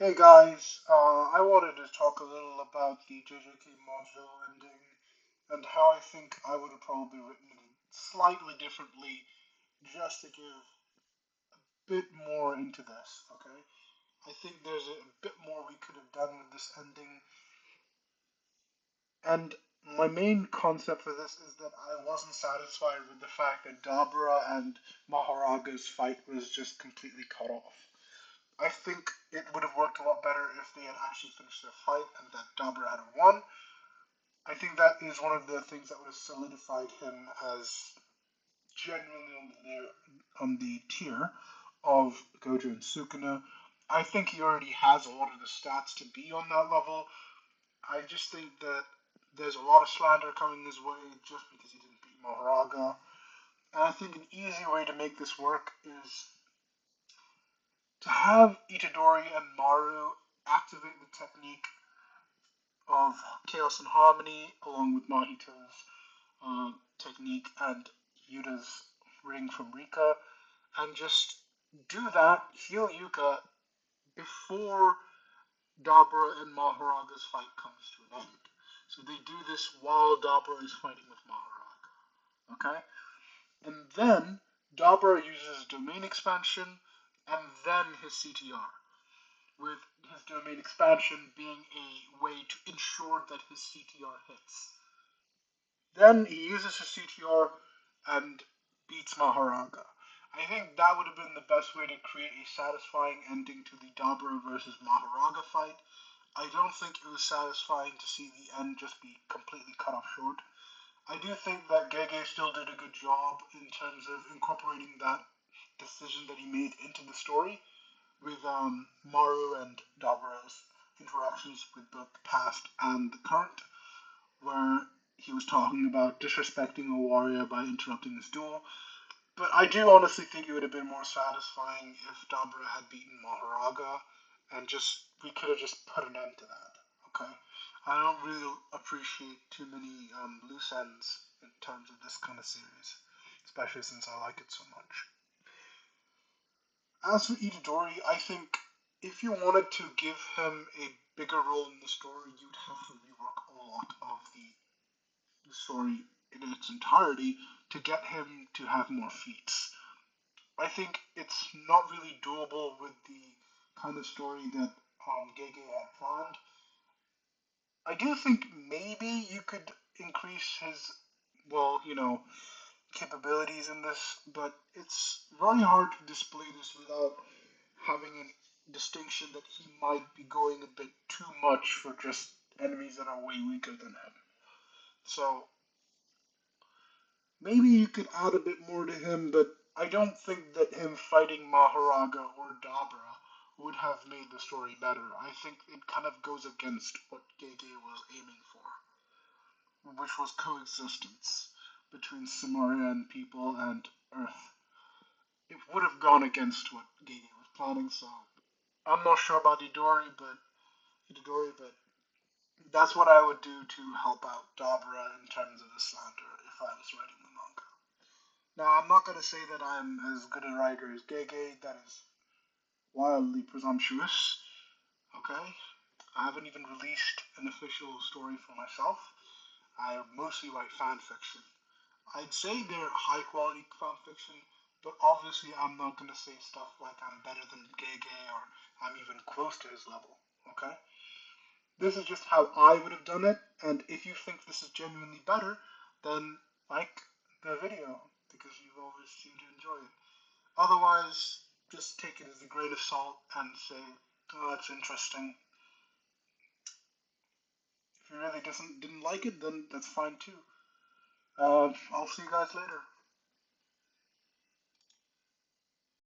Hey guys, I wanted to talk a little about the JJK Modulo ending and how I think I would have probably written it slightly differently just to give a bit more into this, okay? I think there's a bit more we could have done with this ending, and my main concept for this is that I wasn't satisfied with the fact that Dabura and Mahoraga's fight was just completely cut off. I think it would have worked a lot better if they had actually finished their fight and that Dabura had won. I think that is one of the things that would have solidified him as genuinely on the tier of Gojo and Sukuna. I think he already has a lot of the stats to be on that level. I just think that there's a lot of slander coming his way just because he didn't beat Mahoraga. And I think an easy way to make this work is to have Itadori and Maru activate the technique of Chaos and Harmony along with Mahito's technique and Yuta's ring from Rika, and just do that, heal Yuka before Dabura and Mahoraga's fight comes to an end. So they do this while Dabura is fighting with Mahoraga. Okay? And then Dabura uses domain expansion and then his CTR, with his domain expansion being a way to ensure that his CTR hits. Then he uses his CTR and beats Mahoraga. I think that would have been the best way to create a satisfying ending to the Dabura versus Mahoraga fight. I don't think it was satisfying to see the end just be completely cut off short. I do think that Gege still did a good job in terms of incorporating that decision that he made into the story with Maru and Dabura's interactions with both the past and the current, where he was talking about disrespecting a warrior by interrupting his duel. But I do honestly think it would have been more satisfying if Dabra had beaten Mahoraga and just we could have just put an end to that. Okay, I don't really appreciate too many loose ends in terms of this kind of series, especially since I like it so much. As for Itadori, I think if you wanted to give him a bigger role in the story, you'd have to rework a lot of the story in its entirety to get him to have more feats. I think it's not really doable with the kind of story that Gege had planned. I do think maybe you could increase his, well, capabilities in this, but it's very hard to display this without having a distinction that he might be going a bit too much for just enemies that are way weaker than him. So maybe you could add a bit more to him, but I don't think that him fighting Mahoraga or Dabra would have made the story better. I think it kind of goes against what Gege was aiming for, which was coexistence between Cimmerian people and Earth. It would have gone against what Gege was planning, so I'm not sure about Itadori, but that's what I would do to help out Dabra in terms of the slander if I was writing the manga. Now, I'm not going to say that I'm as good a writer as Gege. That is wildly presumptuous. Okay? I haven't even released an official story for myself. I mostly write fan fiction. I'd say they're high quality fan fiction, but obviously I'm not going to say stuff like I'm better than Gege or I'm even close to his level. Okay? This is just how I would have done it, and if you think this is genuinely better, then like the video because you always seem to enjoy it. Otherwise, just take it as a grain of salt and say, oh, that's interesting. If you really didn't like it, then that's fine too. I'll see you guys later.